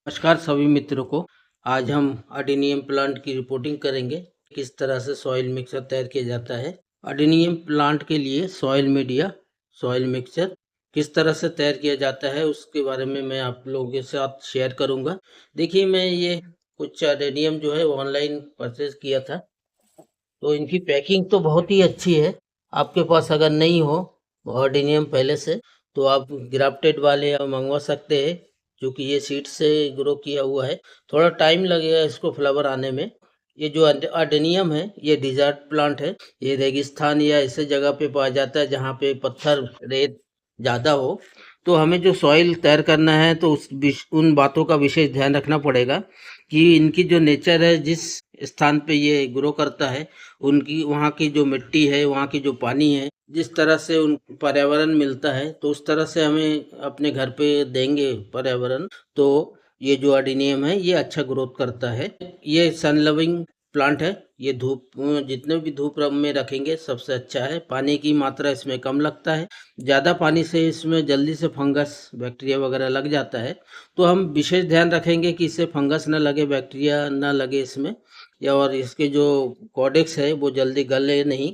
नमस्कार सभी मित्रों को। आज हम अडेनियम प्लांट की रिपोर्टिंग करेंगे, किस तरह से सॉइल मिक्सर तैयार किया जाता है। अडेनियम प्लांट के लिए सॉइल मीडिया, सॉइल मिक्सर किस तरह से तैयार किया जाता है उसके बारे में मैं आप लोगों के साथ शेयर करूंगा। देखिए, मैं ये कुछ अडेनियम जो है ऑनलाइन परचेज किया था, तो इनकी पैकिंग तो बहुत ही अच्छी है। आपके पास अगर नहीं हो अडेनियम पहले से, तो आप ग्राफ्टेड वाले मंगवा सकते हैं, क्योंकि ये सीड से ग्रो किया हुआ है। थोड़ा टाइम लगेगा इसको फ्लावर आने में। ये जो अडेनियम है ये डिजर्ट प्लांट है। ये रेगिस्तान या ऐसे जगह पे पाया जाता है जहाँ पे पत्थर रेत ज़्यादा हो। तो हमें जो सॉइल तैयार करना है तो उन बातों का विशेष ध्यान रखना पड़ेगा कि इनकी जो नेचर है, जिस स्थान पे ये ग्रो करता है, उनकी वहाँ की जो मिट्टी है, वहाँ की जो पानी है, जिस तरह से उन पर्यावरण मिलता है, तो उस तरह से हमें अपने घर पे देंगे पर्यावरण, तो ये जो अडेनियम है ये अच्छा ग्रोथ करता है। ये सन लविंग प्लांट है। ये धूप, जितने भी धूप में रखेंगे सबसे अच्छा है। पानी की मात्रा इसमें कम लगता है। ज़्यादा पानी से इसमें जल्दी से फंगस बैक्टीरिया वगैरह लग जाता है, तो हम विशेष ध्यान रखेंगे कि इससे फंगस न लगे, बैक्टीरिया न लगे इसमें, या और इसके जो कॉडेक्स है वो जल्दी गले नहीं।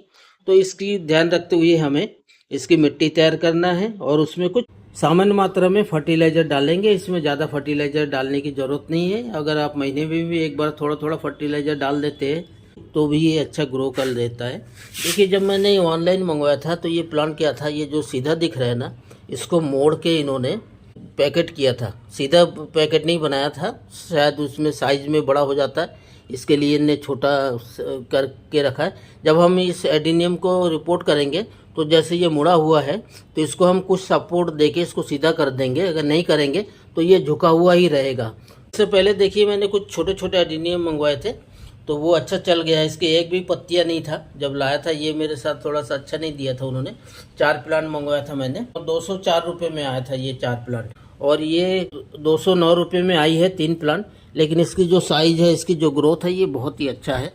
तो इसकी ध्यान रखते हुए हमें इसकी मिट्टी तैयार करना है और उसमें कुछ सामान्य मात्रा में फर्टिलाइज़र डालेंगे। इसमें ज़्यादा फर्टिलाइज़र डालने की ज़रूरत नहीं है। अगर आप महीने में भी एक बार थोड़ा थोड़ा फर्टिलाइज़र डाल देते हैं तो भी ये अच्छा ग्रो कर देता है। देखिए, जब मैंने ऑनलाइन मंगवाया था तो ये प्लांट क्या था, ये जो सीधा दिख रहा है ना, इसको मोड़ के इन्होंने पैकेट किया था। सीधा पैकेट नहीं बनाया था, शायद उसमें साइज में बड़ा हो जाता है, इसके लिए इन्हें छोटा करके रखा है। जब हम इस एडिनियम को रिपोर्ट करेंगे तो जैसे ये मुड़ा हुआ है तो इसको हम कुछ सपोर्ट देके इसको सीधा कर देंगे। अगर नहीं करेंगे तो ये झुका हुआ ही रहेगा। इससे पहले देखिए, मैंने कुछ छोटे छोटे एडिनियम मंगवाए थे तो वो अच्छा चल गया। इसके एक भी पत्तियां नहीं था जब लाया था। ये मेरे साथ थोड़ा सा अच्छा नहीं दिया था उन्होंने। 4 प्लांट मंगवाया था मैंने और 204 रुपये में आया था ये 4 प्लांट, और ये 209 रुपये में आई है 3 प्लांट। लेकिन इसकी जो साइज है, इसकी जो ग्रोथ है, ये बहुत ही अच्छा है।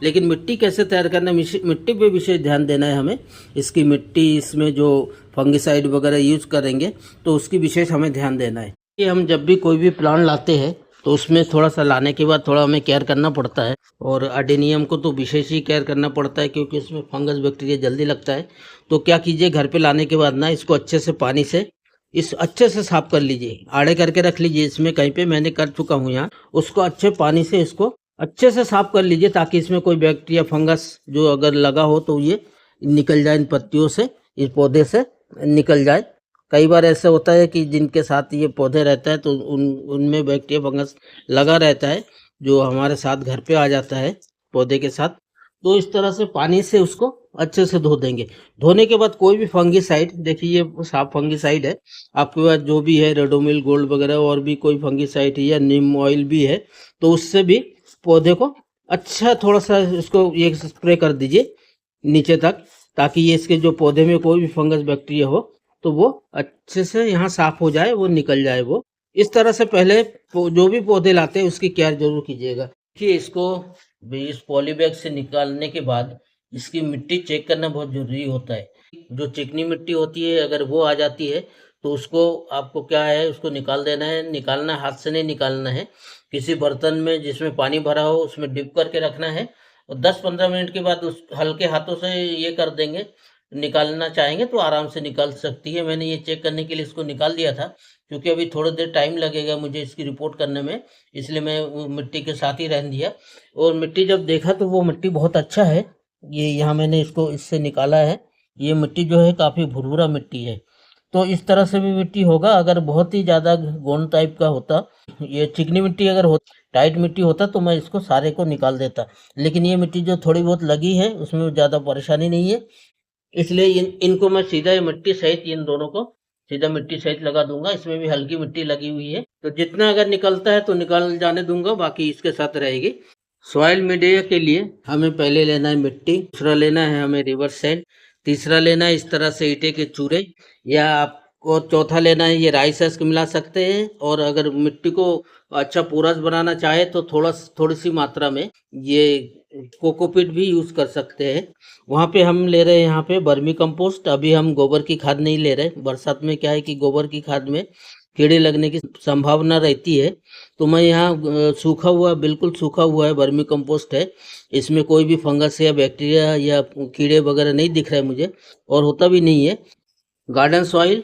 लेकिन मिट्टी कैसे तैयार करना, मिट्टी पे विशेष ध्यान देना है हमें। इसकी मिट्टी, इसमें जो फंगिसाइड वगैरह यूज करेंगे तो उसकी विशेष हमें ध्यान देना है। कि हम जब भी कोई भी प्लांट लाते हैं तो उसमें थोड़ा सा लाने के बाद थोड़ा हमें केयर करना पड़ता है, और अडेनियम को तो विशेष ही केयर करना पड़ता है क्योंकि इसमें फंगस बैक्टीरिया जल्दी लगता है। तो क्या कीजिए, घर पे लाने के बाद ना इसको अच्छे से पानी से अच्छे से साफ कर लीजिए, आड़े करके रख लीजिए। इसमें कहीं पे मैंने कर चुका हूँ यहाँ, उसको अच्छे पानी से इसको अच्छे से साफ कर लीजिए ताकि इसमें कोई बैक्टीरिया फंगस जो अगर लगा हो तो ये निकल जाए, इन पत्तियों से, इस पौधे से निकल जाए। कई बार ऐसा होता है कि जिनके साथ ये पौधे रहता है तो उनमें बैक्टीरिया फंगस लगा रहता है, जो हमारे साथ घर पे आ जाता है पौधे के साथ। तो इस तरह से पानी से उसको अच्छे से धो देंगे। धोने के बाद कोई भी फंगीसाइड, देखिए ये साफ फंगीसाइड है, आपके पास जो भी है रेडोमिल गोल्ड वगैरह और भी कोई फंगीसाइड है या नीम ऑयल भी है, तो उससे भी पौधे को अच्छा थोड़ा सा इसको ये स्प्रे कर दीजिए नीचे तक, ताकि ये इसके जो पौधे में कोई भी फंगस बैक्टीरिया हो तो वो अच्छे से यहाँ साफ हो जाए, वो निकल जाए। वो इस तरह से पहले जो भी पौधे लाते हैं उसकी केयर जरूर कीजिएगा। कि इसको इस पॉली बैग से निकालने के बाद इसकी मिट्टी चेक करना बहुत जरूरी होता है। जो चिकनी मिट्टी होती है अगर वो आ जाती है तो उसको आपको क्या है, उसको निकाल देना है। निकालना हाथ से नहीं निकालना है, किसी बर्तन में जिसमें पानी भरा हो उसमें डिप करके रखना है, और 10-15 मिनट के बाद उस हल्के हाथों से ये कर देंगे। निकालना चाहेंगे तो आराम से निकाल सकती है। मैंने ये चेक करने के लिए इसको निकाल दिया था, क्योंकि अभी थोड़ी देर टाइम लगेगा मुझे इसकी रिपोर्ट करने में, इसलिए मैं वो मिट्टी के साथ ही रहने दिया। और मिट्टी जब देखा तो वो मिट्टी बहुत अच्छा है। ये यहाँ मैंने इसको इससे निकाला है। ये मिट्टी जो है काफ़ी भुरभुरा मिट्टी है। तो इस तरह से भी मिट्टी होगा। अगर बहुत ही ज़्यादा गोंद टाइप का होता, ये चिकनी मिट्टी अगर हो, टाइट मिट्टी होता, तो मैं इसको सारे को निकाल देता। लेकिन ये मिट्टी जो थोड़ी बहुत लगी है उसमें ज़्यादा परेशानी नहीं है, इसलिए इनको मैं सीधा मिट्टी सहित, इन दोनों को सीधा मिट्टी सहित लगा दूंगा। इसमें भी हल्की मिट्टी लगी हुई है, तो जितना अगर निकलता है तो निकाल जाने दूंगा, बाकी इसके साथ रहेगी। सॉइल मीडिया के लिए हमें पहले लेना है मिट्टी, दूसरा लेना है हमें रिवर सैंड, तीसरा लेना है इस तरह से ईंटे के चूरे, या आपको चौथा लेना है ये राइस हस्क मिला सकते हैं। और अगर मिट्टी को अच्छा पोरस बनाना चाहे तो थोड़ी सी मात्रा में ये कोकोपीट भी यूज़ कर सकते हैं। वहाँ पे हम ले रहे हैं यहाँ पे वर्मी कंपोस्ट। अभी हम गोबर की खाद नहीं ले रहे। बरसात में क्या है कि गोबर की खाद में कीड़े लगने की संभावना रहती है। तो मैं यहाँ सूखा हुआ, बिल्कुल सूखा हुआ है वर्मी कंपोस्ट है, इसमें कोई भी फंगस या बैक्टीरिया या कीड़े वगैरह नहीं दिख रहा है मुझे, और होता भी नहीं है। गार्डन सॉइल,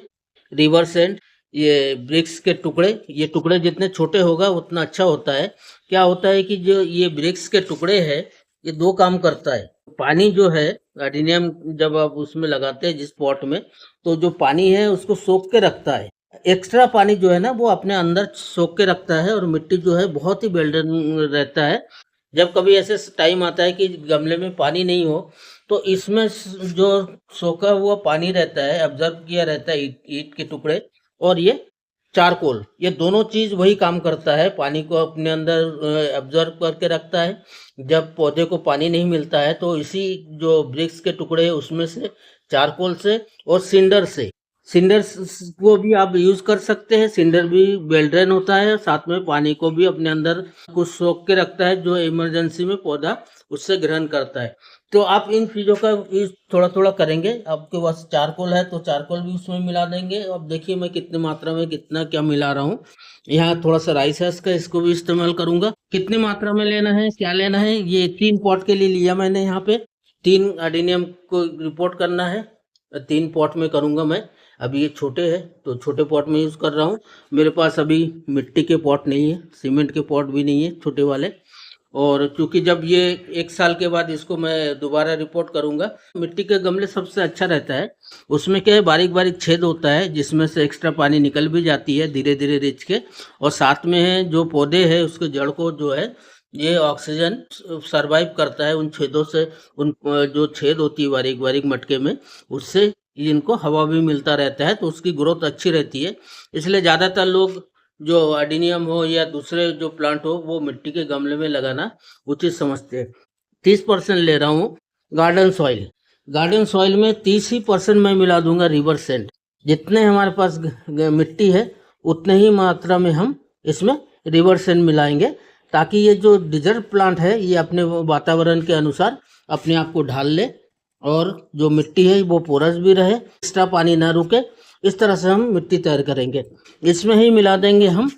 रिवर सैंड, ये ब्रिक्स के टुकड़े, ये टुकड़े जितने छोटे होगा उतना अच्छा होता है। क्या होता है कि जो ये ब्रिक्स के टुकड़े हैं, ये दो काम करता है। पानी जो है अडीनियम जब आप उसमें लगाते हैं जिस पॉट में, तो जो पानी है उसको सोख के रखता है। एक्स्ट्रा पानी जो है ना वो अपने अंदर सोख के रखता है, और मिट्टी जो है बहुत ही बेल्डन रहता है। जब कभी ऐसे टाइम आता है कि गमले में पानी नहीं हो, तो इसमें जो सोखा हुआ पानी रहता है, ऑब्जर्व किया रहता है ईंट के टुकड़े और ये चारकोल, ये दोनों चीज वही काम करता है, पानी को अपने अंदर ऑब्जर्व करके रखता है। जब पौधे को पानी नहीं मिलता है तो इसी जो ब्रिक्स के टुकड़े हैं उसमें से, चारकोल से और सिंडर को भी आप यूज कर सकते हैं। सिंडर भी वेल ड्रेन होता है, साथ में पानी को भी अपने अंदर कुछ सोख के रखता है, जो इमरजेंसी में पौधा उससे ग्रहण करता है। तो आप इन चीज़ों का यूज थोड़ा थोड़ा करेंगे। आपके पास चारकोल है तो चारकोल भी उसमें मिला देंगे। अब देखिए मैं कितनी मात्रा में कितना क्या मिला रहा हूँ। यहाँ थोड़ा सा राइस हस्क का, इसको भी इस्तेमाल करूंगा। कितनी मात्रा में लेना है, क्या लेना है, ये 3 पॉट के लिए लिया मैंने। यहाँ पे 3 अडीनियम को रिपोर्ट करना है, 3 पॉट में करूंगा मैं। अभी ये छोटे हैं तो छोटे पॉट में यूज कर रहा हूँ। मेरे पास अभी मिट्टी के पॉट नहीं है, सीमेंट के पॉट भी नहीं है छोटे वाले। और क्योंकि जब ये 1 साल के बाद इसको मैं दोबारा रिपोर्ट करूंगा, मिट्टी के गमले सबसे अच्छा रहता है। उसमें क्या है, बारीक बारीक छेद होता है जिसमें से एक्स्ट्रा पानी निकल भी जाती है धीरे धीरे रिंच के, और साथ में है जो पौधे हैं उसके जड़ को जो है ये ऑक्सीजन सरवाइव करता है उन छेदों से। उन जो छेद होती है बारीक बारीक मटके में, उससे इनको हवा भी मिलता रहता है, तो उसकी ग्रोथ अच्छी रहती है। इसलिए ज़्यादातर लोग जो अडीनियम हो या दूसरे जो प्लांट हो वो मिट्टी के गमले में लगाना उचित समझते हैं। 30% ले रहा हूँ गार्डन सॉइल। गार्डन सॉइल में 30% मैं मिला दूंगा रिवर सेंट। जितने हमारे पास मिट्टी है उतने ही मात्रा में हम इसमें रिवर सेंट मिलाएंगे, ताकि ये जो डिजर्ट प्लांट है ये अपने वातावरण के अनुसार अपने आप को ढाल ले, और जो मिट्टी है वो पोरस भी रहे, एक्स्ट्रा पानी ना रुके। इस तरह से हम मिट्टी तैयार करेंगे। इसमें ही मिला देंगे हम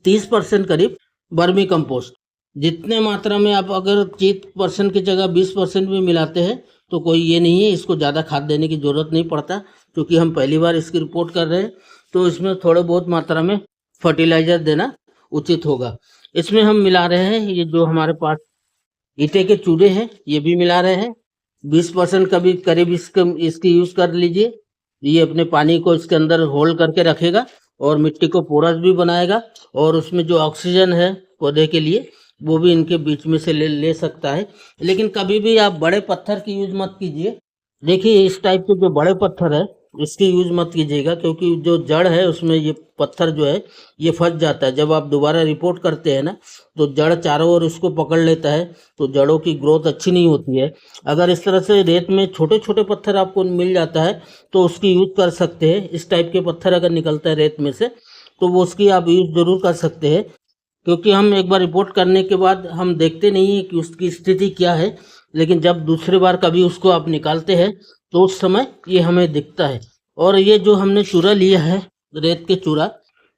30% करीब वर्मी कंपोस्ट। जितने मात्रा में आप अगर 30% की जगह 20% भी मिलाते हैं तो कोई ये नहीं है, इसको ज़्यादा खाद देने की ज़रूरत नहीं पड़ता, क्योंकि हम पहली बार इसकी रिपोर्ट कर रहे हैं। तो इसमें थोड़े बहुत मात्रा में फर्टिलाइज़र देना उचित होगा। इसमें हम मिला रहे हैं ये जो हमारे पास ईंटे के चूल्हे हैं, ये भी मिला रहे हैं। 20% का भी करीब इसकी यूज़ कर लीजिए। ये अपने पानी को इसके अंदर होल्ड करके रखेगा और मिट्टी को पोरस भी बनाएगा, और उसमें जो ऑक्सीजन है पौधे के लिए वो भी इनके बीच में से ले सकता है। लेकिन कभी भी आप बड़े पत्थर की यूज मत कीजिए। देखिए इस टाइप के जो बड़े पत्थर है इसकी यूज मत कीजिएगा, क्योंकि जो जड़ है उसमें ये पत्थर जो है ये फंस जाता है। जब आप दोबारा रिपोर्ट करते हैं ना तो जड़ चारों ओर उसको पकड़ लेता है, तो जड़ों की ग्रोथ अच्छी नहीं होती है। अगर इस तरह से रेत में छोटे छोटे पत्थर आपको मिल जाता है तो उसकी यूज कर सकते हैं। इस टाइप के पत्थर अगर निकलता है रेत में से तो वो उसकी आप यूज जरूर कर सकते हैं, क्योंकि हम एक बार रिपोर्ट करने के बाद हम देखते नहीं है कि उसकी स्थिति क्या है, लेकिन जब दूसरी बार कभी उसको आप निकालते हैं तो उस समय ये हमें दिखता है। और ये जो हमने चूरा लिया है रेत के चूरा,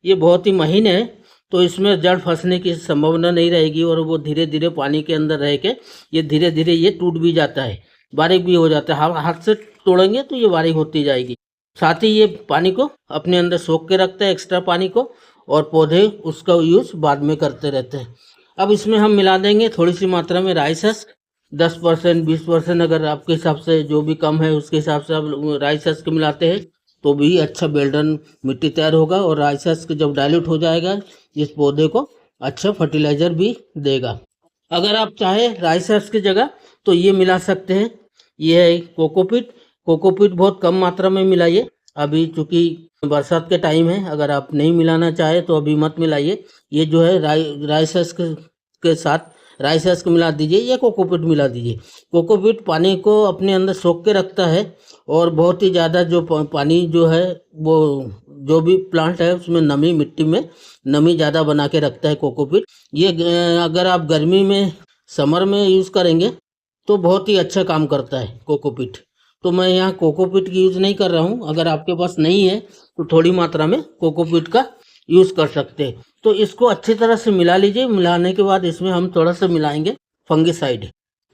ये बहुत ही महीन है, तो इसमें जड़ फंसने की संभावना नहीं रहेगी, और वो धीरे धीरे पानी के अंदर रह के ये धीरे धीरे ये टूट भी जाता है, बारीक भी हो जाता है। हाथ से तोड़ेंगे तो ये बारीक होती जाएगी। साथ ही ये पानी को अपने अंदर सोख के रखता है, एक्स्ट्रा पानी को, और पौधे उसका यूज बाद में करते रहते हैं। अब इसमें हम मिला देंगे थोड़ी सी मात्रा में राइस हस्क, 10% 20%, अगर आपके हिसाब से जो भी कम है उसके हिसाब से आप राइस हस्क मिलाते हैं तो भी अच्छा बेल्डन मिट्टी तैयार होगा, और राइस हस्क जब डाइल्यूट हो जाएगा इस पौधे को अच्छा फर्टिलाइजर भी देगा। अगर आप चाहे राइस हस्क की जगह तो ये मिला सकते हैं, ये है कोकोपीट। कोकोपीट बहुत कम मात्रा में मिलाइए, अभी चूंकि बरसात के टाइम है, अगर आप नहीं मिलाना चाहे तो अभी मत मिलाइए। ये जो है राइस हस्क के साथ राइस हस्क मिला दीजिए या कोकोपीट मिला दीजिए। कोकोपीट पानी को अपने अंदर सोख के रखता है, और बहुत ही ज़्यादा जो पानी जो है वो जो भी प्लांट है उसमें नमी, मिट्टी में नमी ज़्यादा बना के रखता है कोकोपीट। ये अगर आप गर्मी में समर में यूज़ करेंगे तो बहुत ही अच्छा काम करता है कोकोपीट। तो मैं यहाँ कोकोपीट की यूज़ नहीं कर रहा हूँ। अगर आपके पास नहीं है तो थोड़ी मात्रा में कोकोपीट का यूज़ कर सकते हैं। तो इसको अच्छी तरह से मिला लीजिए। मिलाने के बाद इसमें हम थोड़ा सा मिलाएंगे फंगिसाइड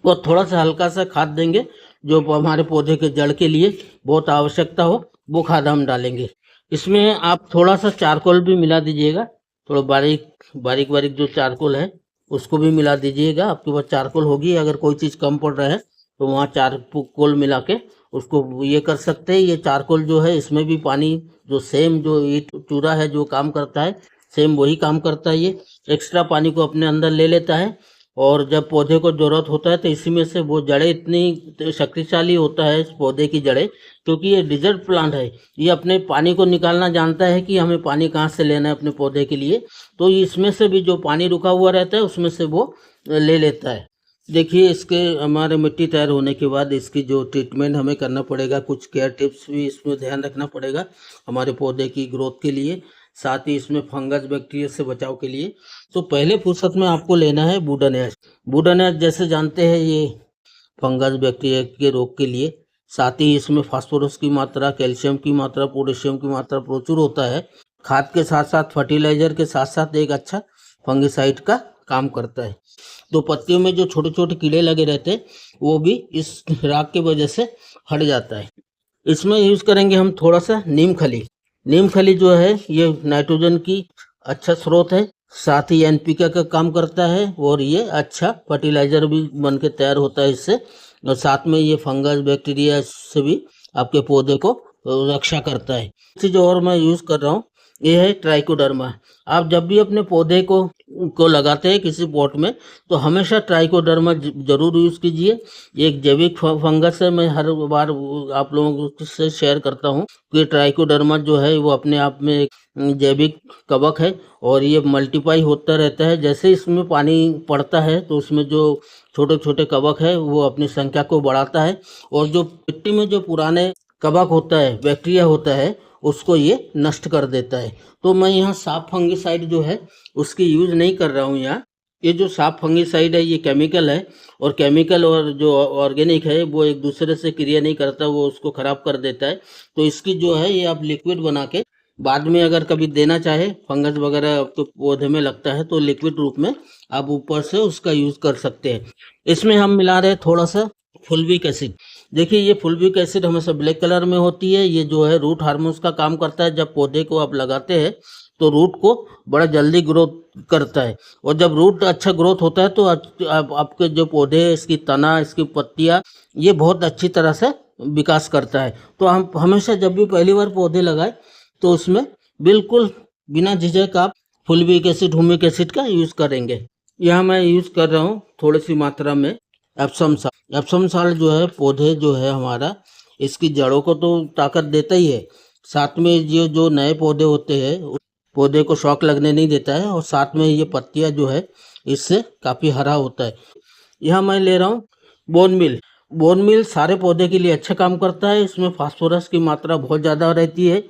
और थोड़ा सा हल्का सा खाद देंगे, जो हमारे पौधे के जड़ के लिए बहुत आवश्यकता हो वो खाद हम डालेंगे। इसमें आप थोड़ा सा चारकोल भी मिला दीजिएगा, थोड़ा बारीक बारीक बारीक जो चारकोल है उसको भी मिला दीजिएगा। आपके पास चारकोल होगी, अगर कोई चीज़ कम पड़ रहा है तो वहाँ चारकोल मिला के उसको ये कर सकते हैं। ये चारकोल जो है इसमें भी पानी जो सेम जो ईंट चूरा है जो काम करता है, सेम वही काम करता है। ये एक्स्ट्रा पानी को अपने अंदर ले लेता है और जब पौधे को ज़रूरत होता है तो इसी में से वो जड़ें इतनी शक्तिशाली होता है इस पौधे की जड़ें, क्योंकि ये डिजर्ट प्लांट है, ये अपने पानी को निकालना जानता है कि हमें पानी कहाँ से लेना है अपने पौधे के लिए। तो इसमें से भी जो पानी रुका हुआ रहता है उसमें से वो ले लेता है। देखिए, इसके हमारे मिट्टी तैयार होने के बाद इसकी जो ट्रीटमेंट हमें करना पड़ेगा, कुछ केयर टिप्स भी इसमें ध्यान रखना पड़ेगा हमारे पौधे की ग्रोथ के लिए, साथ ही इसमें फंगस बैक्टीरिया से बचाव के लिए। तो पहले फुर्सत में आपको लेना है वुडन एश। वुडन एश जैसे जानते हैं ये फंगस बैक्टीरिया के रोग के लिए, साथ ही इसमें फास्फोरस की मात्रा, कैल्शियम की मात्रा, पोटेशियम की मात्रा प्रचुर होता है। खाद के साथ साथ फर्टिलाइजर के साथ साथ एक अच्छा फंगिसाइड का काम करता है। तो पत्तियों में जो छोटे छोटे कीड़े लगे रहते हैं वो भी इस राख की वजह से हट जाता है। इसमें यूज़ करेंगे हम थोड़ा सा नीम खली। नीम खली जो है ये नाइट्रोजन की अच्छा स्रोत है, साथ ही एनपीके का काम करता है और ये अच्छा फर्टिलाइजर भी बन के तैयार होता है इससे, और साथ में ये फंगस बैक्टीरिया से भी आपके पौधे को रक्षा करता है। चीज़ और मैं यूज़ कर रहा हूँ ये है ट्राइकोडर्मा। आप जब भी अपने पौधे को लगाते हैं किसी पॉट में तो हमेशा ट्राइकोडर्मा जरूर यूज़ कीजिए। एक जैविक फंगस है, मैं हर बार आप लोगों से शेयर करता हूँ कि ट्राइकोडर्मा जो है वो अपने आप में एक जैविक कवक है और ये मल्टीप्लाई होता रहता है। जैसे इसमें पानी पड़ता है तो उसमें जो छोटे छोटे कवक है वो अपनी संख्या को बढ़ाता है और जो मिट्टी में जो पुराने कवक होता है, बैक्टीरिया होता है, उसको ये नष्ट कर देता है। तो मैं यहाँ साफ फंगिसाइड जो है उसकी यूज़ नहीं कर रहा हूँ यहाँ। ये जो साफ फंगिसाइड है ये केमिकल है और केमिकल और जो ऑर्गेनिक है वो एक दूसरे से क्रिया नहीं करता, वो उसको ख़राब कर देता है। तो इसकी जो है ये आप लिक्विड बना के बाद में अगर कभी देना चाहे, फंगस वगैरह आपके पौधे में लगता है तो लिक्विड रूप में आप ऊपर से उसका यूज़ कर सकते हैं। इसमें हम मिला रहे थोड़ा सा फुल्विक एसिड। देखिए, ये फुल्विक एसिड हमेशा ब्लैक कलर में होती है। ये जो है रूट हार्मोन्स का काम करता है। जब पौधे को आप लगाते हैं तो रूट को बड़ा जल्दी ग्रोथ करता है और जब रूट अच्छा ग्रोथ होता है तो आपके जो पौधे, इसकी तना, इसकी पत्तियाँ, ये बहुत अच्छी तरह से विकास करता है। तो हम हमेशा जब भी पहली बार पौधे लगाए तो उसमें बिल्कुल बिना झिझक आप फुल्विक एसिड, हुमिक एसिड का यूज़ करेंगे। यहाँ मैं यूज़ कर रहा हूँ थोड़ी सी मात्रा में एप्सम साल्ट। एप्सम साल्ट जो है पौधे जो है हमारा, इसकी जड़ों को तो ताकत देता ही है, साथ में ये जो नए पौधे होते हैं उस पौधे को शॉक लगने नहीं देता है और साथ में ये पत्तियाँ जो है इससे काफ़ी हरा होता है। यहाँ मैं ले रहा हूँ बोन मिल। बोन मिल सारे पौधे के लिए अच्छा काम करता है। इसमें फास्फोरस की मात्रा बहुत ज़्यादा रहती है,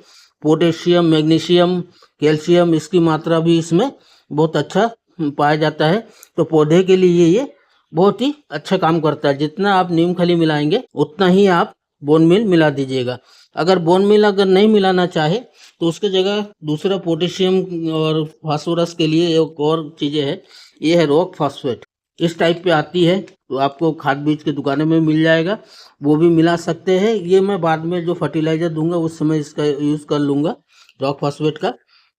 पोटेशियम, मैग्नीशियम, कैल्शियम, इसकी मात्रा भी इसमें बहुत अच्छा पाया जाता है। तो पौधे के लिए ये बहुत ही अच्छा काम करता है। जितना आप नीम खली मिलाएंगे उतना ही आप बोन मिल मिला दीजिएगा। अगर बोन मिल अगर नहीं मिलाना चाहे तो उसके जगह दूसरा पोटेशियम और फास्फोरस के लिए एक और चीज़ें है, ये है रॉक फॉस्फेट। इस टाइप पे आती है तो आपको खाद बीज की दुकानों में मिल जाएगा, वो भी मिला सकते हैं। ये मैं बाद में जो फर्टिलाइज़र दूंगा उस समय इसका यूज़ कर लूँगा रॉक फॉस्फेट का।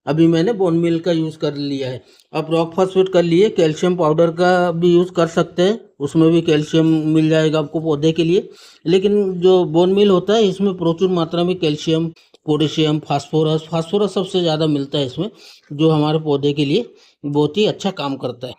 अभी मैंने बोन मिल का यूज़ कर लिया है। अब रॉक फॉस्फेट कर लिए, कैल्शियम पाउडर का भी यूज़ कर सकते हैं, उसमें भी कैल्शियम मिल जाएगा आपको पौधे के लिए। लेकिन जो बोन मिल होता है इसमें प्रचुर मात्रा में कैल्शियम, पोटेशियम, फास्फोरस सबसे ज़्यादा मिलता है इसमें, जो हमारे पौधे के लिए बहुत ही अच्छा काम करता है।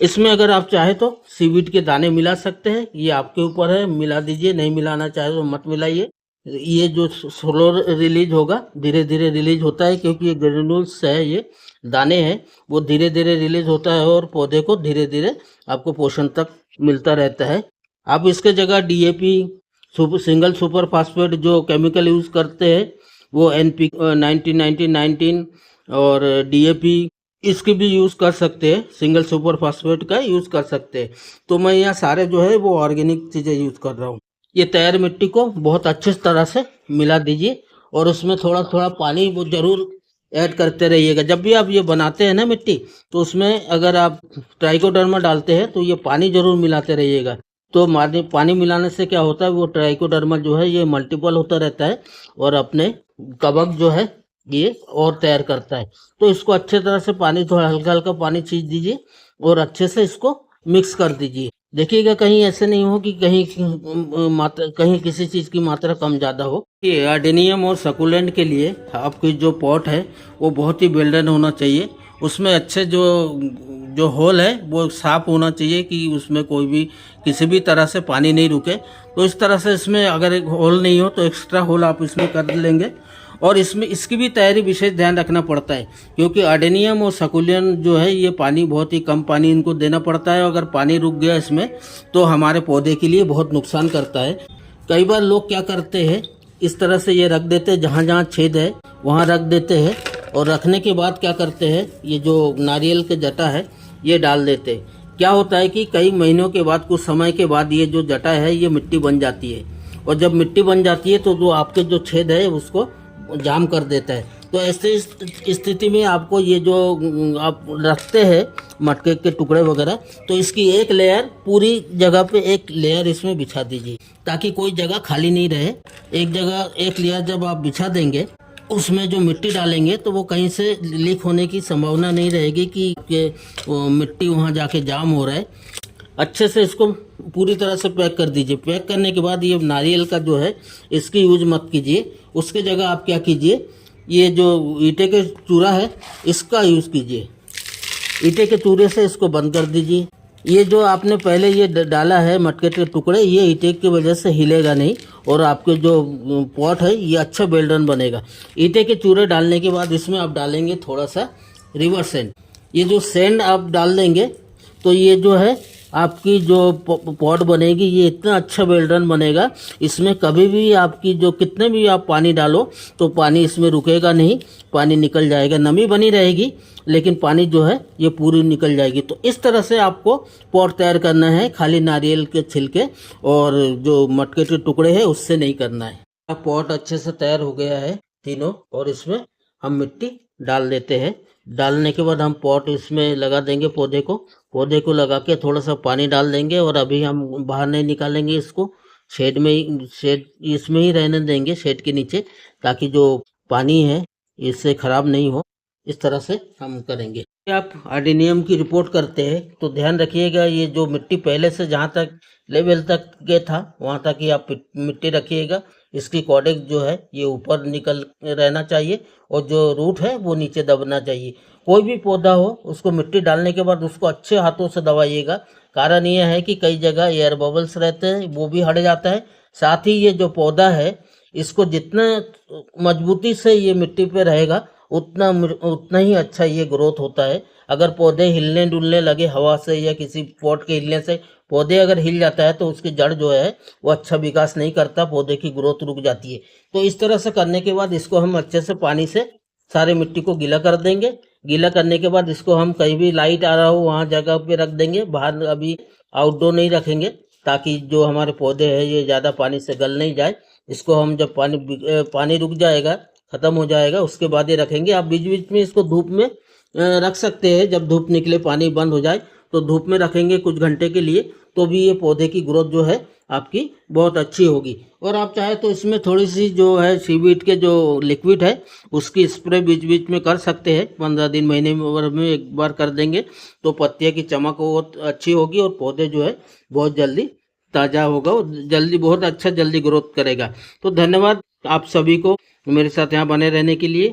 इसमें अगर आप चाहे तो सीवीड के दाने मिला सकते हैं, ये आपके ऊपर है, मिला दीजिए। नहीं मिलाना चाहे तो मत मिलाइए। ये जो स्लो रिलीज होगा, धीरे धीरे रिलीज होता है, क्योंकि ये ग्रेन्यूल्स है, ये दाने हैं, वो धीरे धीरे रिलीज होता है और पौधे को धीरे धीरे आपको पोषण तक मिलता रहता है। आप इसके जगह डीएपी, सिंगल सुपर फास्फेट जो केमिकल यूज़ करते हैं वो एनपी 19 और डीएपी, इसकी भी यूज़ कर सकते हैं, सिंगल सुपर फास्फेट का यूज़ कर सकते हैं। तो मैं यहाँ सारे जो है वो ऑर्गेनिक चीज़ें यूज़ कर रहा हूँ। ये तैयार मिट्टी को बहुत अच्छे तरह से मिला दीजिए और उसमें थोड़ा थोड़ा पानी वो ज़रूर ऐड करते रहिएगा। जब भी आप ये बनाते हैं ना मिट्टी, तो उसमें अगर आप ट्राइकोडर्मा डालते हैं तो ये पानी ज़रूर मिलाते रहिएगा। तो पानी मिलाने से क्या होता है, वो ट्राइकोडर्मा जो है ये मल्टीपल होता रहता है और अपने कवक जो है ये और तैयार करता है। तो इसको अच्छे तरह से पानी, थोड़ा हल्का हल्का पानी छींच दीजिए और अच्छे से इसको मिक्स कर दीजिए। देखिएगा कहीं ऐसे नहीं हो कि कहीं मात्रा, कहीं किसी चीज़ की मात्रा कम ज़्यादा हो। ये अडेनियम और सकुलेंट के लिए आपकी जो पॉट है वो बहुत ही वेल्डन होना चाहिए। उसमें अच्छे जो जो होल है वो साफ होना चाहिए कि उसमें कोई भी किसी भी तरह से पानी नहीं रुके। तो इस तरह से इसमें अगर एक होल नहीं हो तो एक्स्ट्रा होल आप इसमें कर लेंगे। और इसमें इसकी भी तैयारी विशेष ध्यान रखना पड़ता है, क्योंकि अडेनियम और सकुलेंट जो है ये पानी, बहुत ही कम पानी इनको देना पड़ता है। अगर पानी रुक गया इसमें तो हमारे पौधे के लिए बहुत नुकसान करता है। कई बार लोग क्या करते हैं, इस तरह से ये रख देते हैं, जहाँ जहाँ छेद है वहाँ रख देते हैं और रखने के बाद क्या करते हैं, ये जो नारियल के जटा है ये डाल देते हैं। क्या होता है कि कई महीनों के बाद, कुछ समय के बाद ये जो जटा है ये मिट्टी बन जाती है और जब मिट्टी बन जाती है तो जो आपके जो छेद है उसको जाम कर देता है। तो ऐसे स्थिति में आपको ये जो आप रखते हैं मटके के टुकड़े वगैरह, तो इसकी एक लेयर पूरी जगह पे एक लेयर इसमें बिछा दीजिए ताकि कोई जगह खाली नहीं रहे। एक जगह एक लेयर जब आप बिछा देंगे उसमें जो मिट्टी डालेंगे तो वो कहीं से लीक होने की संभावना नहीं रहेगी कि मिट्टी वहाँ जाके जाम हो रहा है। अच्छे से इसको पूरी तरह से पैक कर दीजिए। पैक करने के बाद ये नारियल का जो है इसकी यूज मत कीजिए, उसके जगह आप क्या कीजिए, ये जो ईंटे के चूरा है इसका यूज़ कीजिए। ईंटे के चूरे से इसको बंद कर दीजिए। ये जो आपने पहले ये डाला है मटके के टुकड़े, ये ईंटे की वजह से हिलेगा नहीं और आपके जो पॉट है ये अच्छा वेल्डन बनेगा। ईंटे के चूरे डालने के बाद इसमें आप डालेंगे थोड़ा सा रिवर सैंड। ये जो सैंड आप डाल देंगे तो ये जो है आपकी जो पॉट बनेगी ये इतना अच्छा वेल्डन बनेगा, इसमें कभी भी आपकी जो कितने भी आप पानी डालो तो पानी इसमें रुकेगा नहीं, पानी निकल जाएगा। नमी बनी रहेगी लेकिन पानी जो है ये पूरी निकल जाएगी। तो इस तरह से आपको पॉट तैयार करना है, खाली नारियल के छिलके और जो मटके के टुकड़े हैं उससे नहीं करना है। पॉट अच्छे से तैयार हो गया है तीनों और इसमें हम मिट्टी डाल देते हैं। डालने के बाद हम पॉट इसमें लगा देंगे, पौधे को लगा के थोड़ा सा पानी डाल देंगे और अभी हम बाहर नहीं निकालेंगे इसको, शेड में ही, शेड इसमें ही रहने देंगे, शेड के नीचे, ताकि जो पानी है इससे ख़राब नहीं हो। इस तरह से हम करेंगे। आप अडेनियम की रिपोर्ट करते हैं तो ध्यान रखिएगा, ये जो मिट्टी पहले से जहाँ तक लेवल तक के था वहाँ तक ही आप मिट्टी रखिएगा। इसकी कॉर्डेक्स जो है ये ऊपर निकल रहना चाहिए और जो रूट है वो नीचे दबना चाहिए। कोई भी पौधा हो उसको मिट्टी डालने के बाद उसको अच्छे हाथों से दबाइएगा। कारण ये है कि कई जगह एयर बबल्स रहते हैं, वो भी हट जाता है। साथ ही ये जो पौधा है इसको जितना मजबूती से ये मिट्टी पे रहेगा उतना ही अच्छा ये ग्रोथ होता है। अगर पौधे हिलने डुलने लगे हवा से या किसी पॉट के हिलने से पौधे अगर हिल जाता है तो उसकी जड़ जो है वो अच्छा विकास नहीं करता, पौधे की ग्रोथ रुक जाती है। तो इस तरह से करने के बाद इसको हम अच्छे से पानी से सारे मिट्टी को गीला कर देंगे। गीला करने के बाद इसको हम कहीं भी लाइट आ रहा हो वहाँ जगह पे रख देंगे, बाहर अभी आउटडोर नहीं रखेंगे, ताकि जो हमारे पौधे हैं ये ज़्यादा पानी से गल नहीं जाए। इसको हम जब पानी रुक जाएगा, ख़त्म हो जाएगा, उसके बाद ये रखेंगे। आप बीच बीच में इसको धूप में रख सकते हैं। जब धूप निकले, पानी बंद हो जाए तो धूप में रखेंगे कुछ घंटे के लिए, तो भी ये पौधे की ग्रोथ जो है आपकी बहुत अच्छी होगी। और आप चाहे तो इसमें थोड़ी सी जो है सीवीड के जो लिक्विड है उसकी स्प्रे बीच बीच में कर सकते हैं। 15 दिन महीने में एक बार कर देंगे तो पत्तियाँ की चमक बहुत अच्छी होगी और पौधे जो है बहुत जल्दी ताज़ा होगा और जल्दी बहुत अच्छा जल्दी ग्रोथ करेगा। तो धन्यवाद आप सभी को मेरे साथ यहाँ बने रहने के लिए।